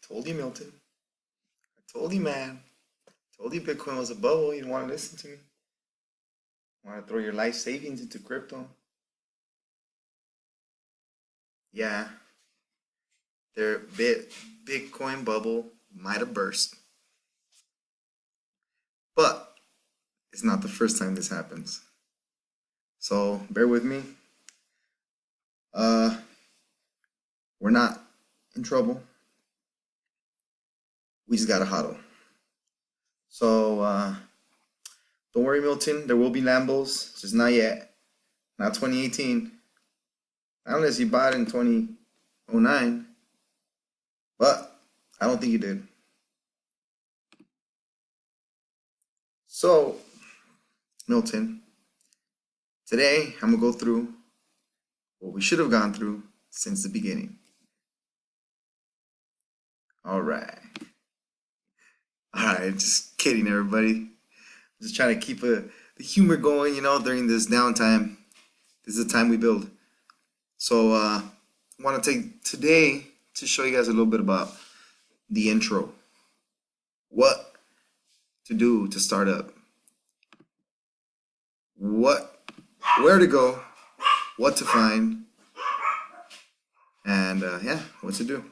Told you, Milton. I told you, man. Told you Bitcoin was a bubble. You didn't want to listen to me. Want to throw your life savings into crypto? Yeah, their Bitcoin bubble might have burst, but it's not the first time this happens. So bear with me. Uh, we're not in trouble. We just got a hodl. So don't worry, Milton. There will be Lambos, just not yet. Not 2018. Not unless you bought it in 2009. But I don't think you did. So, Milton, today I'm going to go through what we should have gone through since the beginning. All right. Just kidding, everybody. Just trying to keep the humor going, during this downtime. This is the time we build. So, I want to take today to show you guys a little bit about the intro. What to do to start up. Where to go, what to find, and what to do.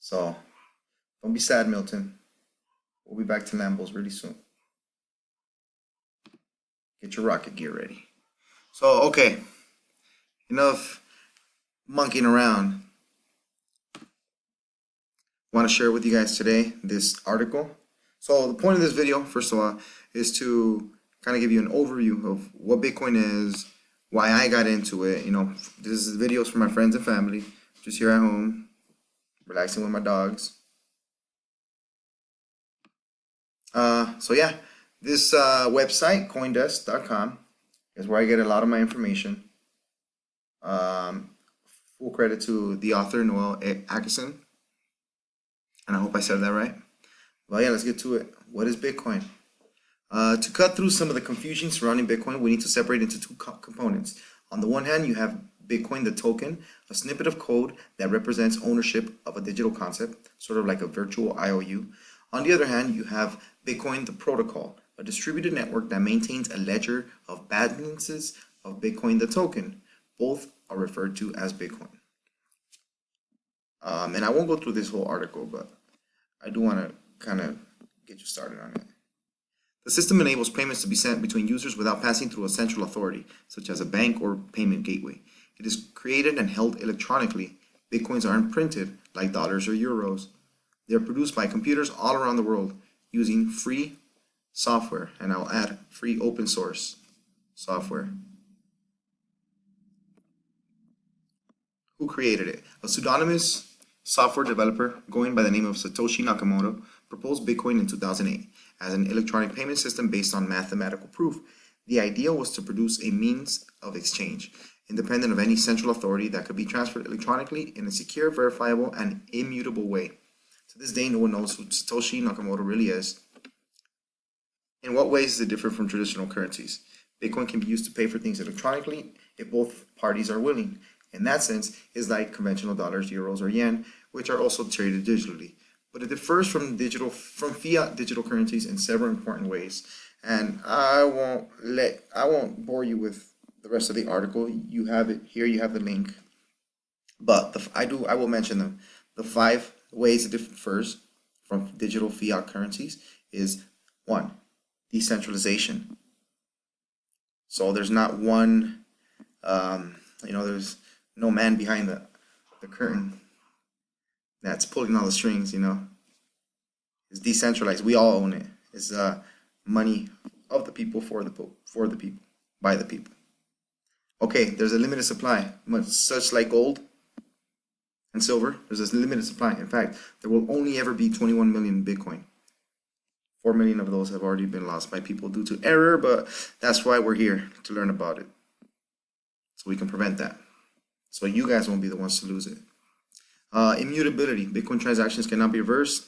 So, don't be sad, Milton. We'll be back to Lambos really soon. Get your rocket gear ready. So, okay, enough monkeying around. I want to share with you guys today this article. So the point of this video, first of all, is to kind of give you an overview of what Bitcoin is, why I got into it. This is videos for my friends and family, just here at home, relaxing with my dogs. This website, coindesk.com, is where I get a lot of my information. Full credit to the author, Noel Atkinson. And I hope I said that right. Well, yeah, let's get to it. What is Bitcoin? To cut through some of the confusion surrounding Bitcoin, we need to separate into two components. On the one hand, you have Bitcoin, the token, a snippet of code that represents ownership of a digital concept, sort of like a virtual IOU. On the other hand, you have Bitcoin, the protocol, a distributed network that maintains a ledger of balances of Bitcoin, the token. Both are referred to as Bitcoin. And I won't go through this whole article, but I do want to kind of get you started on it. The system enables payments to be sent between users without passing through a central authority, such as a bank or payment gateway. It is created and held electronically. Bitcoins aren't printed like dollars or euros. They are produced by computers all around the world using free software, and I'll add free open source software. Who created it? A pseudonymous software developer going by the name of Satoshi Nakamoto proposed Bitcoin in 2008 as an electronic payment system based on mathematical proof. The idea was to produce a means of exchange, independent of any central authority, that could be transferred electronically in a secure, verifiable, and immutable way. To this day, no one knows who Satoshi Nakamoto really is. In what ways is it different from traditional currencies? Bitcoin can be used to pay for things electronically if both parties are willing. In that sense, it's like conventional dollars, euros, or yen, which are also traded digitally. But it differs from fiat digital currencies in several important ways. And I won't bore you with the rest of the article. You have it here. You have the link. But I will mention them. The 5 ways it differs from digital fiat currencies is 1, decentralization. So there's not one. There's no man behind the curtain that's pulling all the strings. It's decentralized. We all own it. It's money of the people, for the people, by the people. Okay, there's a limited supply, such like gold and silver. There's a limited supply. In fact, there will only ever be 21 million Bitcoin. 4 million of those have already been lost by people due to error, but that's why we're here, to learn about it, so we can prevent that. So you guys won't be the ones to lose it. Immutability. Bitcoin transactions cannot be reversed,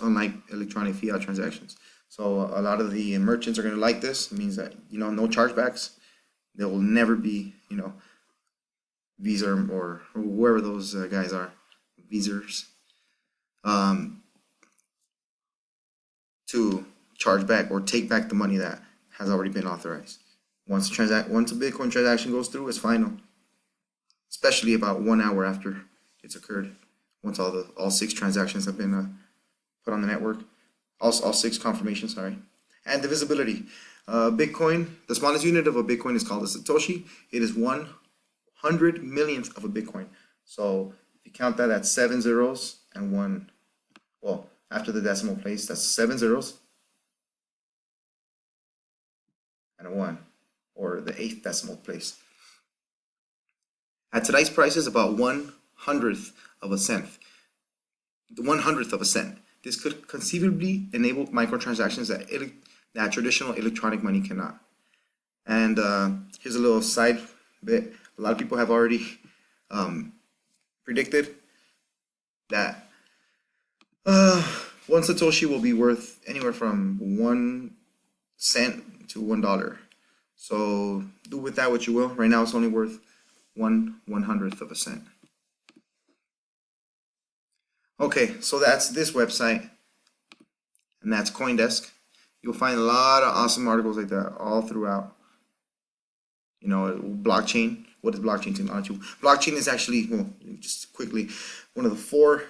unlike electronic fiat transactions. So a lot of the merchants are going to like this. It means that, no chargebacks. There will never be, Visa or whoever those guys are, Visers, to charge back or take back the money that has already been authorized. Once a Bitcoin transaction goes through, it's final, especially about 1 hour after it's occurred. Once all 6 transactions have been put on the network, all 6 confirmations, sorry. And divisibility. Bitcoin, the smallest unit of a Bitcoin is called a Satoshi. It is 100 millionth of a Bitcoin. So if you count that, that's 7 zeros and 1. Well, after the decimal place, that's 7 zeros and a 1, or the 8th decimal place. At today's prices, about 1/100th of a cent. 1/100th of a cent. This could conceivably enable microtransactions that traditional electronic money cannot. And here's a little side bit. A lot of people have already predicted that 1 Satoshi will be worth anywhere from 1 cent to $1. So do with that what you will. Right now it's only worth 1/100th of a cent. Okay, so that's this website, and that's CoinDesk. You'll find a lot of awesome articles like that all throughout. You know, blockchain. What is blockchain technology? Blockchain is actually, well, just quickly, one of the 4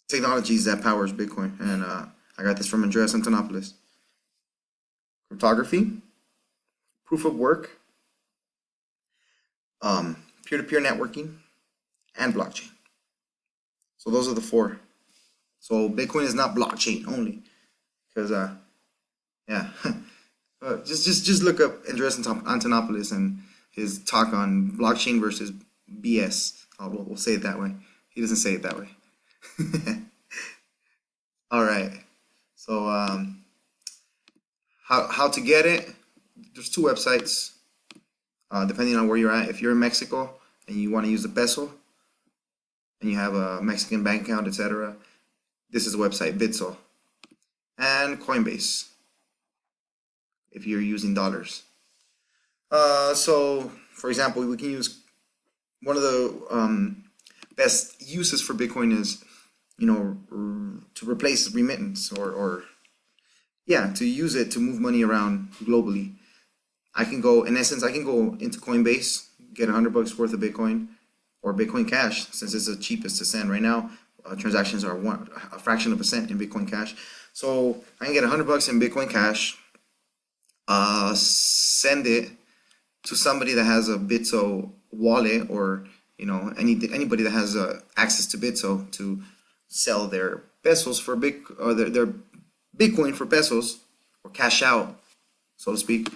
technologies that powers Bitcoin. And I got this from Andreas Antonopoulos. Cryptography, proof of work, peer-to-peer networking, and blockchain. So those are the 4. So Bitcoin is not blockchain only, because yeah, just look up Andreas Antonopoulos and his talk on blockchain versus BS. We'll say it that way. He doesn't say it that way. All right. So how to get it? There's 2 websites, depending on where you're at. If you're in Mexico and you want to use the peso, and you have a Mexican bank account, etc., this is the website, Bitso, and Coinbase, if you're using dollars. So, for example, we can use one of the best uses for Bitcoin is, you know, to replace remittance or yeah, to use it to move money around globally. I can go into Coinbase, get $100 worth of Bitcoin, or Bitcoin Cash, since it's the cheapest to send right now. Transactions are a fraction of a cent in Bitcoin Cash. So I can get $100 in Bitcoin Cash, send it to somebody that has a Bitso wallet, or you know, anybody that has access to Bitso to sell their pesos for their Bitcoin for pesos, or cash out, so to speak.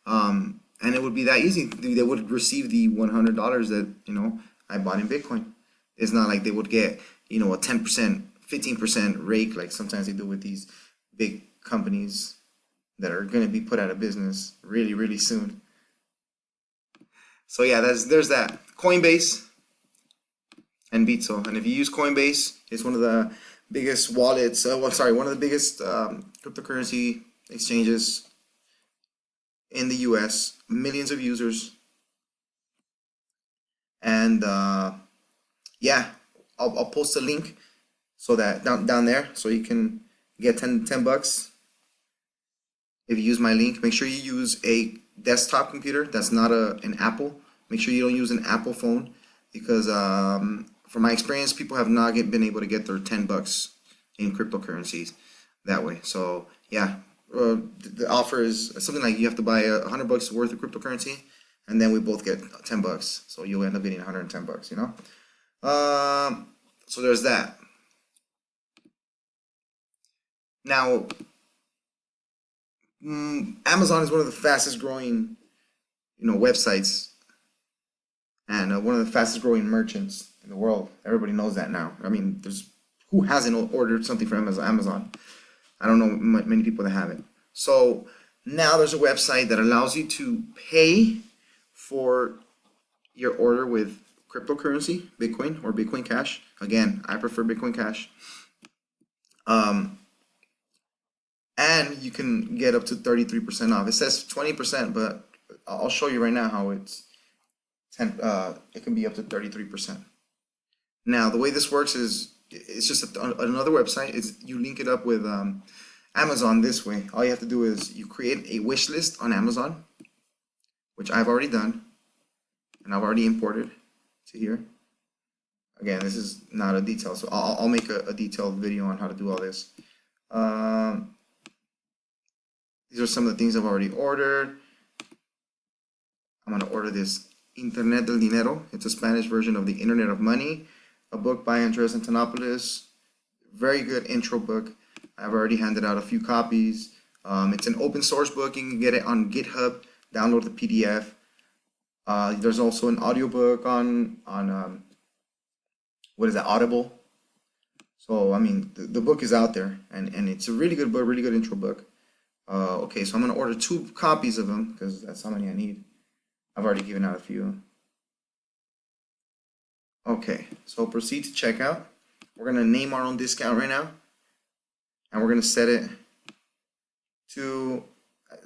And it would be that easy. They would receive the $100 that, you know, I bought in Bitcoin. It's not like they would get, you know, a 10%, 15% rake like sometimes they do with these big companies that are going to be put out of business really, really soon. So yeah, there's that. Coinbase and Bitso. And if you use Coinbase, it's one of the biggest wallets, one of the biggest cryptocurrency exchanges in the US, millions of users. And yeah, I'll post a link so that down there, so you can get 10 bucks if you use my link. Make sure you use a desktop computer that's not an Apple. Make sure you don't use an Apple phone, because from my experience, people have not been able to get their 10 bucks in cryptocurrencies that way. So yeah, the offer is something like you have to buy $100 worth of cryptocurrency, and then we both get 10 bucks. So you'll end up getting 110 bucks, you know? So there's that. Now, Amazon is one of the fastest growing, you know, websites, and one of the fastest growing merchants in the world. Everybody knows that now. I mean, who hasn't ordered something from Amazon? I don't know many people that haven't. So now there's a website that allows you to pay for your order with cryptocurrency, Bitcoin or Bitcoin Cash. Again, I prefer Bitcoin Cash. And you can get up to 33% off. It says 20%, but I'll show you right now how it's it can be up to 33%. Now, the way this works is it's just another website. You link it up with Amazon this way. All you have to do is you create a wish list on Amazon, which I've already done, and I've already imported to here. Again, this is not a detail, so I'll make a detailed video on how to do all this. These are some of the things I've already ordered. I'm going to order this Internet del Dinero. It's a Spanish version of the Internet of Money, a book by Andres Antonopoulos. Very good intro book. I've already handed out a few copies. It's an open source book. You can get it on GitHub, download the PDF. There's also an audiobook on what is that, Audible. So, I mean, the book is out there, and it's a really good book, really good intro book. Okay, so I'm going to order 2 copies of them, because that's how many I need. I've already given out a few. Okay, so proceed to checkout. We're going to name our own discount right now, and we're going to set it to,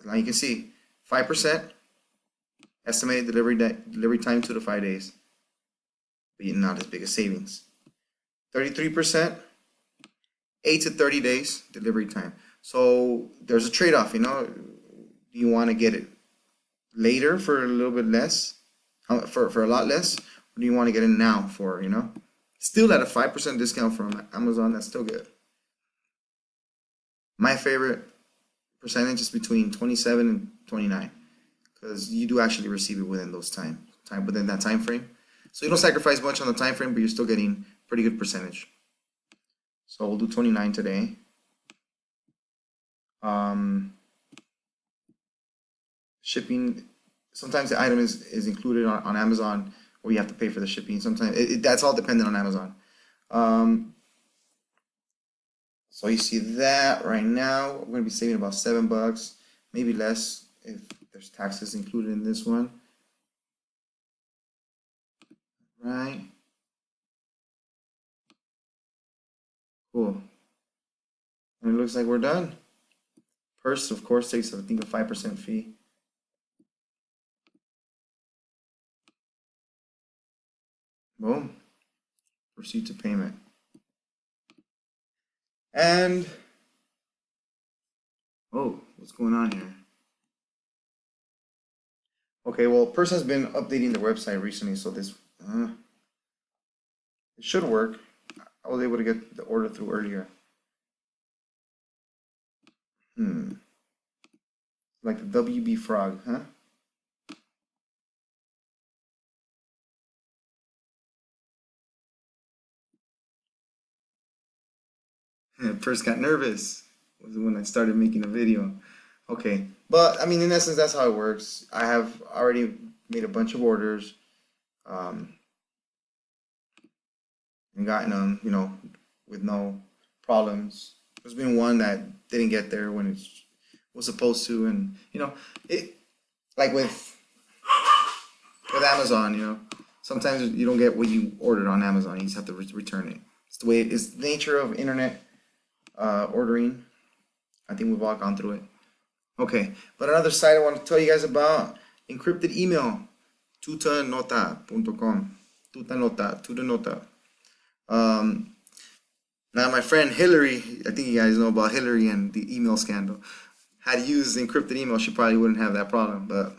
now you can see, 5%, estimated delivery time 2 to 5 days, but not as big as savings. 33%, 8 to 30 days delivery time. So there's a trade-off, you know. Do you want to get it later for a little bit less, for a lot less, or do you want to get it now for, you know, still at a 5% discount from Amazon? That's still good. My favorite percentage is between 27 and 29, because you do actually receive it within those within that time frame. So you don't sacrifice much on the time frame, but you're still getting pretty good percentage. So we'll do 29 today. Shipping, sometimes the item is included on Amazon, or you have to pay for the shipping. Sometimes that's all dependent on Amazon. So you see that right now we're going to be saving about $7, maybe less if there's taxes included in this one. Right. Cool. And it looks like we're done. Purse, of course, takes, I think, a 5% fee. Boom. Proceed to payment. And, oh, what's going on here? Okay, well, Purse has been updating the website recently, so this it should work. I was able to get the order through earlier. Like the WB Frog, huh? First got nervous was when I started making a video. Okay, but I mean, in essence, that's how it works. I have already made a bunch of orders, and gotten them, you know, with no problems. There's been one that didn't get there when it was supposed to, and you know, it like with Amazon, you know, sometimes you don't get what you ordered on Amazon. You just have to return it. It's the way it's the nature of internet ordering. I think we've all gone through it. Okay, but another site I want to tell you guys about, encrypted email, tutanota.com. Tutanota. Now my friend Hillary, I think you guys know about Hillary and the email scandal, had used encrypted email, she probably wouldn't have that problem, but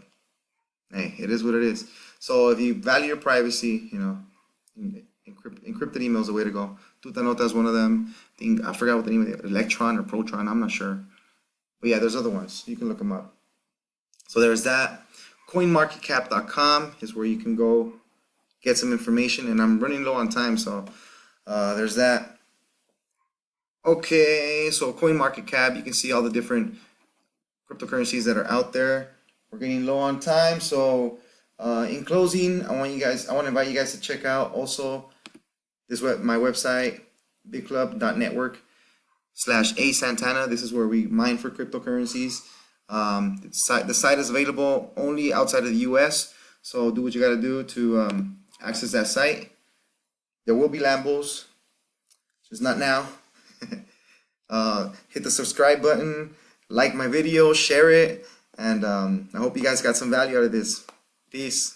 hey, it is what it is. So if you value your privacy, you know, encrypted email is the way to go. Tutanota is one of them. I forgot what the name of it, Electron or Proton, I'm not sure. But yeah, there's other ones. You can look them up. So there's that. CoinMarketCap.com is where you can go get some information, and I'm running low on time, so there's that. Okay, so CoinMarketCap, you can see all the different cryptocurrencies that are out there. We're getting low on time, so in closing, I want to invite you guys to check out also my website, bigclub.network/asantana. This is where we mine for cryptocurrencies. The site is available only outside of the US, so do what you got to do to access that site. There will be Lambos, just not now. Hit the subscribe button, like my video, share it, and I hope you guys got some value out of this. Peace.